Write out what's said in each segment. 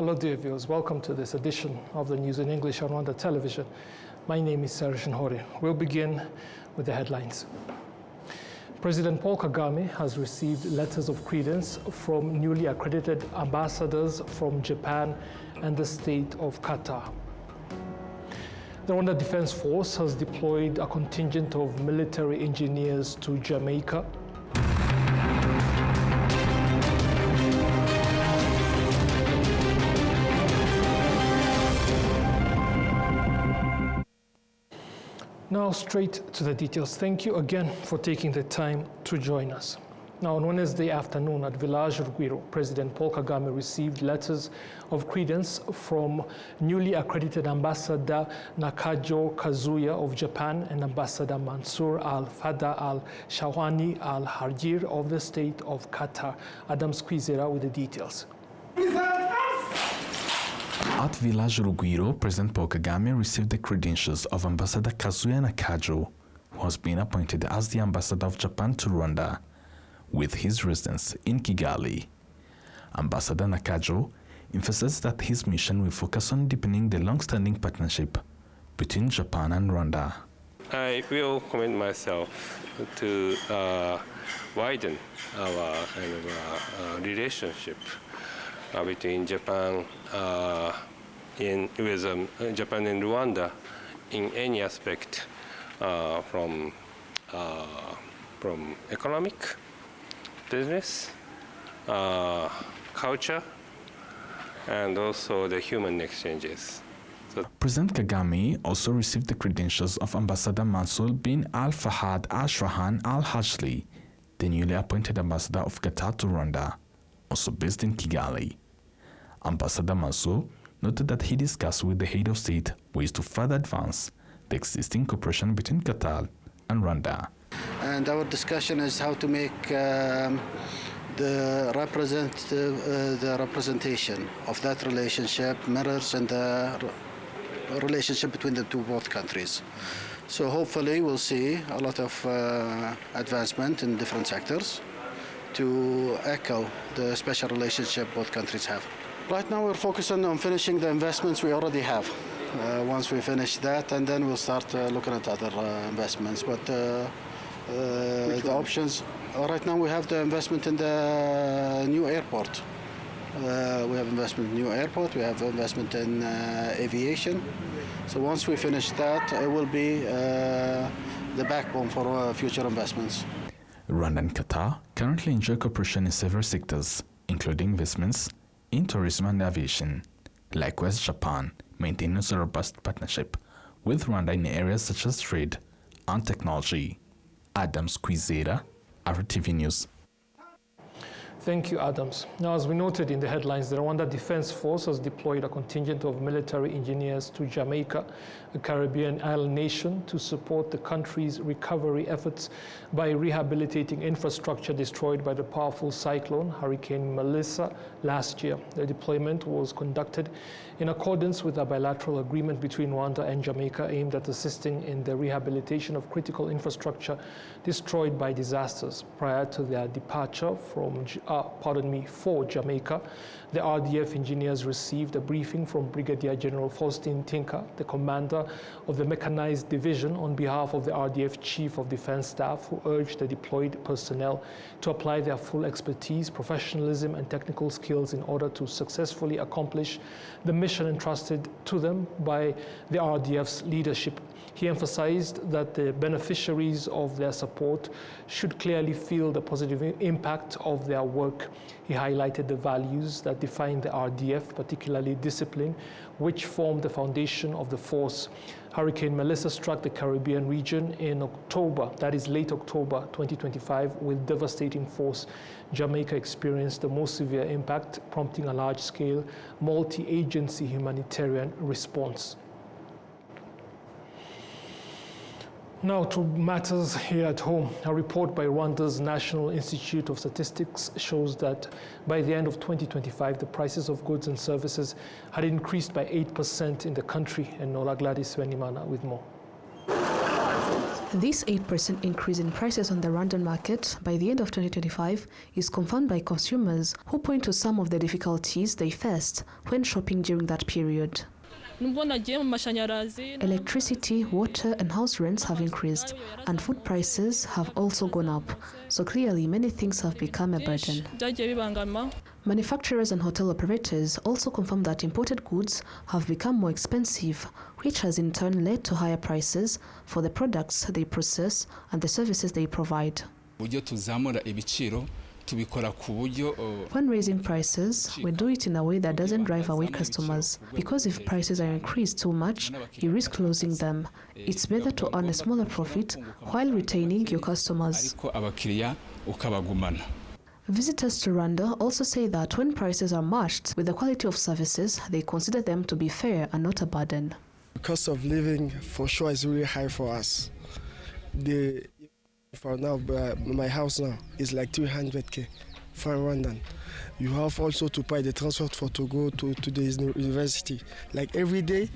Hello dear viewers, welcome to this edition of the News in English on Rwanda Television. My name is Serge Nhore. We'll begin with the headlines. President Paul Kagame has received letters of credence from newly accredited ambassadors from Japan and the state of Qatar. The Rwanda Defense Force has deployed a contingent of military engineers to Jamaica. Now straight to the details. Thank you again for taking the time to join us. Now on Wednesday afternoon at Village Rugwiro, President Paul Kagame received letters of credence from newly accredited Ambassador Nakajo Kazuya of Japan and Ambassador Mansour Al-Fada Al-Shawani Al-Harjir of the state of Qatar. Adam Squizera with the details. At Village Rugwiro, President Paul Kagame received the credentials of Ambassador Kazuya Nakajo, who has been appointed as the Ambassador of Japan to Rwanda, with his residence in Kigali. Ambassador Nakajo emphasized that his mission will focus on deepening the long-standing partnership between Japan and Rwanda. I will commit myself to widen our relationship between Japan Japan and Rwanda in any aspect, from economic, business, culture, and also the human exchanges. President Kagame also received the credentials of Ambassador Mansour bin Al-Fahad Al-Shwahan Al-Hajli, the newly appointed ambassador of Qatar to Rwanda, also based in Kigali. Ambassador Mansour noted that he discussed with the head of state ways to further advance the existing cooperation between Qatar and Rwanda. And our discussion is how to make the representation of that relationship mirrors in the relationship between the both countries. So hopefully we'll see a lot of advancement in different sectors to echo the special relationship both countries have. Right now we're focusing on finishing the investments we already have. Once we finish that, and then we'll start looking at other investments. But the options, right now we have the investment in the new airport. We have investment in new airport, we have investment in aviation. So once we finish that, it will be the backbone for future investments. Rwanda and Qatar currently enjoy cooperation in several sectors, including investments in tourism and aviation. Likewise, Japan maintains a robust partnership with Rwanda in areas such as trade and technology. Adam Squizera, RwandaTV News. Thank you, Adams. Now, as we noted in the headlines, the Rwanda Defense Force has deployed a contingent of military engineers to Jamaica, a Caribbean island nation, to support the country's recovery efforts by rehabilitating infrastructure destroyed by the powerful cyclone Hurricane Melissa last year. The deployment was conducted in accordance with a bilateral agreement between Rwanda and Jamaica aimed at assisting in the rehabilitation of critical infrastructure destroyed by disasters. Prior to their departure for Jamaica, the RDF engineers received a briefing from Brigadier General Faustin Tinka, the commander of the Mechanized Division, on behalf of the RDF Chief of Defense Staff, who urged the deployed personnel to apply their full expertise, professionalism, and technical skills in order to successfully accomplish the mission entrusted to them by the RDF's leadership. He emphasized that the beneficiaries of their support should clearly feel the positive impact of their work. He highlighted the values that define the RDF, particularly discipline, which form the foundation of the force. Hurricane Melissa struck the Caribbean region in October, that is late October 2025, with devastating force. Jamaica experienced the most severe impact, prompting a large-scale multi-agency humanitarian response. Now to matters here at home. A report by Rwanda's National Institute of Statistics shows that by the end of 2025, the prices of goods and services had increased by 8% in the country. And Nola Gladys Wenimana with more. This 8% increase in prices on the Rwandan market by the end of 2025 is confirmed by consumers who point to some of the difficulties they faced when shopping during that period. Electricity, water and house rents have increased, and food prices have also gone up, so clearly many things have become a burden. Manufacturers and hotel operators also confirm that imported goods have become more expensive, which has in turn led to higher prices for the products they process and the services they provide. When raising prices, we do it in a way that doesn't drive away customers, because if prices are increased too much, you risk losing them. It's better to earn a smaller profit while retaining your customers. Visitors to Rwanda also say that when prices are matched with the quality of services, they consider them to be fair and not a burden. The cost of living for sure is really high for us. For now, my house now is like 300k for Rwandan. You have also to pay the transport for to go to the university. Like every day,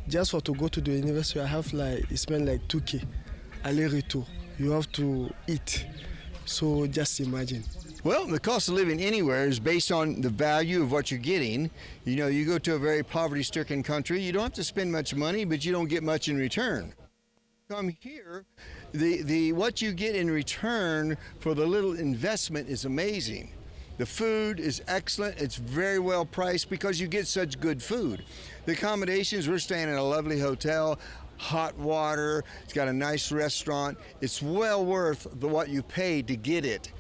just for to go to the university, I have like spend like 2k aller-retour. You have to eat. So just imagine. Well, the cost of living anywhere is based on the value of what you're getting. You know, you go to a very poverty-stricken country, you don't have to spend much money, but you don't get much in return. Come here, what you get in return for the little investment is amazing. The food is excellent. It's very well priced because you get such good food. The accommodations, we're staying in a lovely hotel, hot water, it's got a nice restaurant. It's well worth what you pay to get it.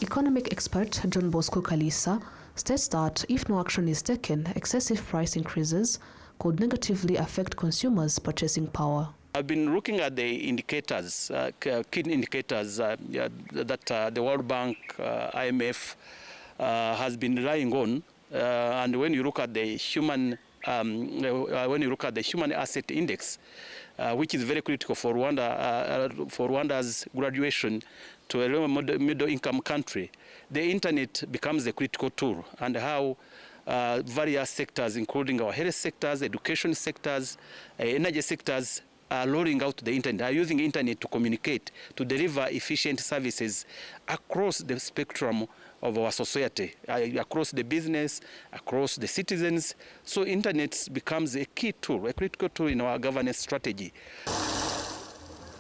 Economic expert John Bosco Kalisa states that if no action is taken, excessive price increases could negatively affect consumers' purchasing power. I've been looking at the indicators, key indicators that the World Bank, IMF has been relying on, and when you look at the human asset index, which is very critical for Rwanda, for Rwanda's graduation to a low middle-income country, the internet becomes a critical tool, and how various sectors, including our health sectors, education sectors, energy sectors, are rolling out the internet, are using the internet to communicate, to deliver efficient services across the spectrum of our society, across the business, across the citizens. So internet becomes a key tool, a critical tool in our governance strategy.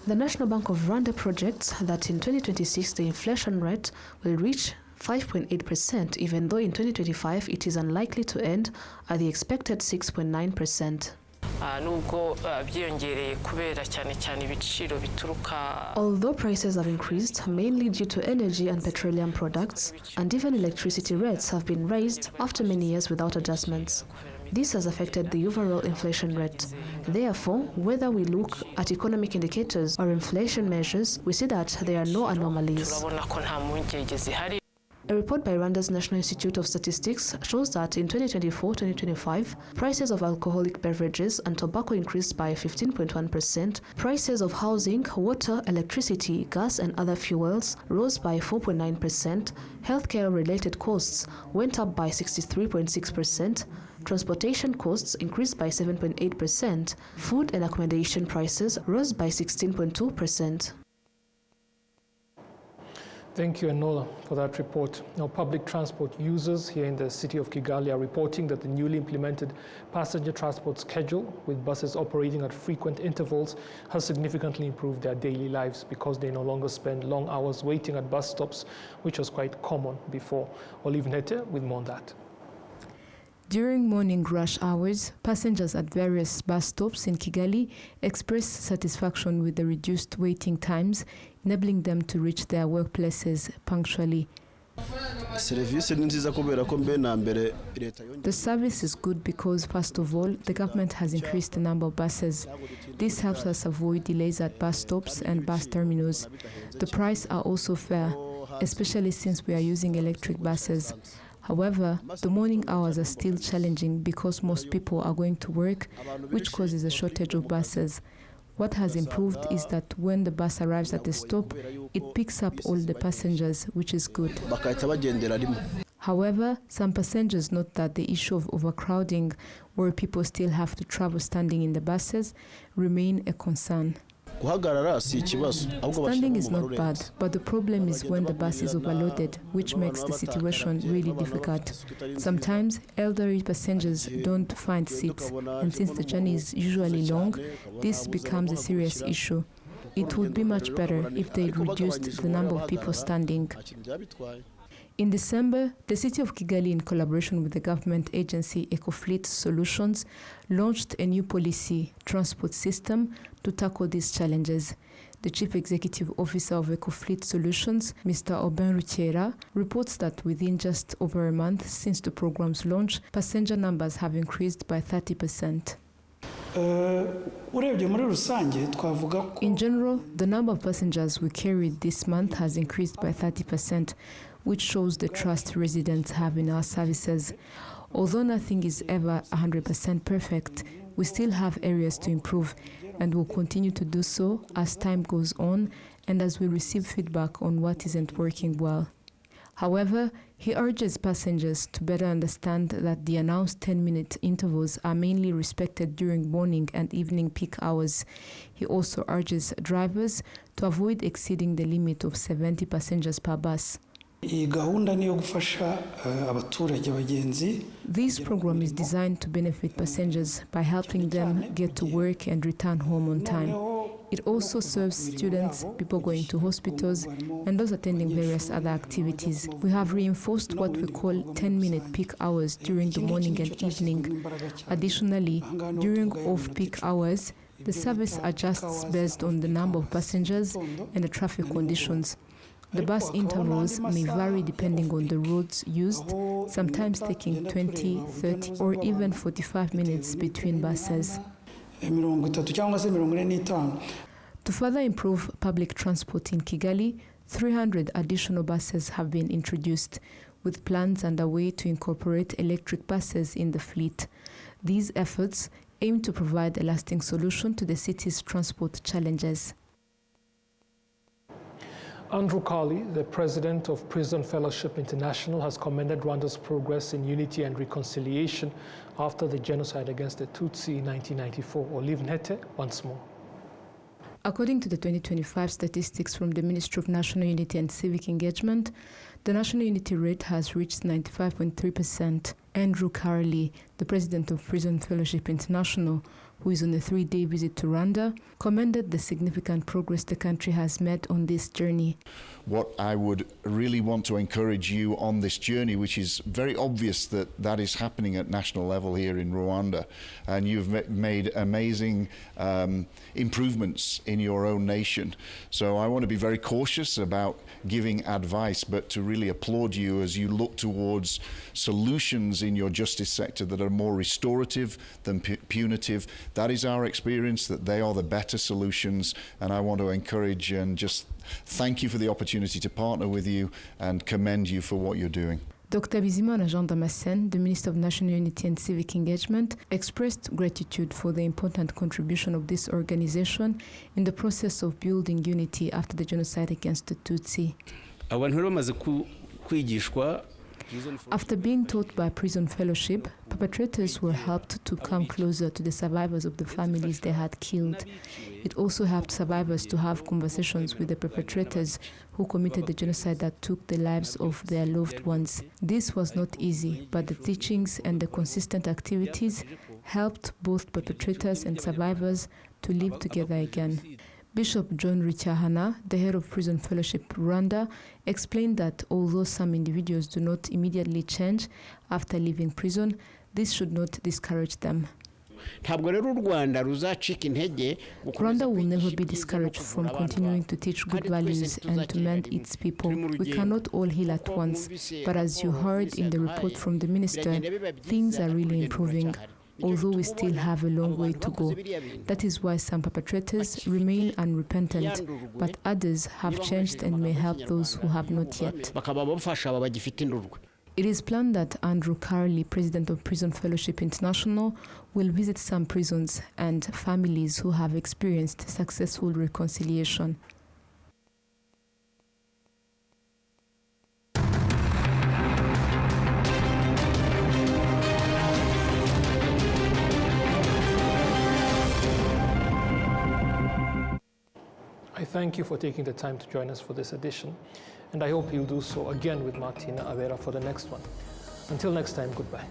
The National Bank of Rwanda projects that in 2026 the inflation rate will reach 5.8%, even though in 2025 it is unlikely to end at the expected 6.9%. Although prices have increased, mainly due to energy and petroleum products, and even electricity rates have been raised after many years without adjustments. This has affected the overall inflation rate. Therefore, whether we look at economic indicators or inflation measures, we see that there are no anomalies. A report by Rwanda's National Institute of Statistics shows that in 2024-2025, prices of alcoholic beverages and tobacco increased by 15.1%, prices of housing, water, electricity, gas and other fuels rose by 4.9%, healthcare-related costs went up by 63.6%, transportation costs increased by 7.8%, food and accommodation prices rose by 16.2%. Thank you, Enola, for that report. Now, public transport users here in the city of Kigali are reporting that the newly implemented passenger transport schedule, with buses operating at frequent intervals, has significantly improved their daily lives because they no longer spend long hours waiting at bus stops, which was quite common before. Olive Nete with more on that. During morning rush hours, passengers at various bus stops in Kigali expressed satisfaction with the reduced waiting times, enabling them to reach their workplaces punctually. The service is good because, first of all, the government has increased the number of buses. This helps us avoid delays at bus stops and bus terminals. The prices are also fair, especially since we are using electric buses. However, the morning hours are still challenging because most people are going to work, which causes a shortage of buses. What has improved is that when the bus arrives at the stop, it picks up all the passengers, which is good. However, some passengers note that the issue of overcrowding, where people still have to travel standing in the buses, remain a concern. Standing is not bad, but the problem is when the bus is overloaded, which makes the situation really difficult. Sometimes elderly passengers don't find seats, and since the journey is usually long, this becomes a serious issue. It would be much better if they reduced the number of people standing. In December, the city of Kigali, in collaboration with the government agency EcoFleet Solutions, launched a new policy transport system to tackle these challenges. The Chief Executive Officer of EcoFleet Solutions, Mr. Aubin Rutiera, reports that within just over a month since the program's launch, passenger numbers have increased by 30%. In general, the number of passengers we carried this month has increased by 30%, which shows the trust residents have in our services. Although nothing is ever 100% perfect, we still have areas to improve, and will continue to do so as time goes on and as we receive feedback on what isn't working well. However, he urges passengers to better understand that the announced 10-minute intervals are mainly respected during morning and evening peak hours. He also urges drivers to avoid exceeding the limit of 70 passengers per bus. This program is designed to benefit passengers by helping them get to work and return home on time. It also serves students, people going to hospitals, and those attending various other activities. We have reinforced what we call 10-minute peak hours during the morning and evening. Additionally, during off-peak hours, the service adjusts based on the number of passengers and the traffic conditions. The bus intervals may vary depending on the roads used, sometimes taking 20, 30, or even 45 minutes between buses. To further improve public transport in Kigali, 300 additional buses have been introduced, with plans underway to incorporate electric buses in the fleet. These efforts aim to provide a lasting solution to the city's transport challenges. Andrew Carley, the president of Prison Fellowship International, has commended Rwanda's progress in unity and reconciliation after the genocide against the Tutsi in 1994. Olive Nete once more. According to the 2025 statistics from the Ministry of National Unity and Civic Engagement, the national unity rate has reached 95.3%. Andrew Carley, the president of Prison Fellowship International, who is on a 3-day visit to Rwanda, commended the significant progress the country has made on this journey. What I would really want to encourage you on this journey, which is very obvious that is happening at national level here in Rwanda, and you've made amazing improvements in your own nation. So I want to be very cautious about giving advice, but to really applaud you as you look towards solutions in your justice sector that are more restorative than punitive. That is our experience, that they are the better solutions, and I want to encourage and just thank you for the opportunity to partner with you and commend you for what you're doing. Dr. Bizimana Jean Damascene, the Minister of National Unity and Civic Engagement, expressed gratitude for the important contribution of this organization in the process of building unity after the genocide against the Tutsi. After being taught by Prison Fellowship, perpetrators were helped to come closer to the survivors of the families they had killed. It also helped survivors to have conversations with the perpetrators who committed the genocide that took the lives of their loved ones. This was not easy, but the teachings and the consistent activities helped both perpetrators and survivors to live together again. Bishop John Richahana, the head of Prison Fellowship Rwanda, explained that although some individuals do not immediately change after leaving prison, this should not discourage them. Rwanda will never be discouraged from continuing to teach good values and to mend its people. We cannot all heal at once, but as you heard in the report from the minister, things are really improving, although we still have a long way to go. That is why some perpetrators remain unrepentant, but others have changed and may help those who have not yet. It is planned that Andrew Carley, president of Prison Fellowship International, will visit some prisons and families who have experienced successful reconciliation. thank you for taking the time to join us for this edition, and I hope you'll do so again with Martina Avera for the next one. Until next time, goodbye.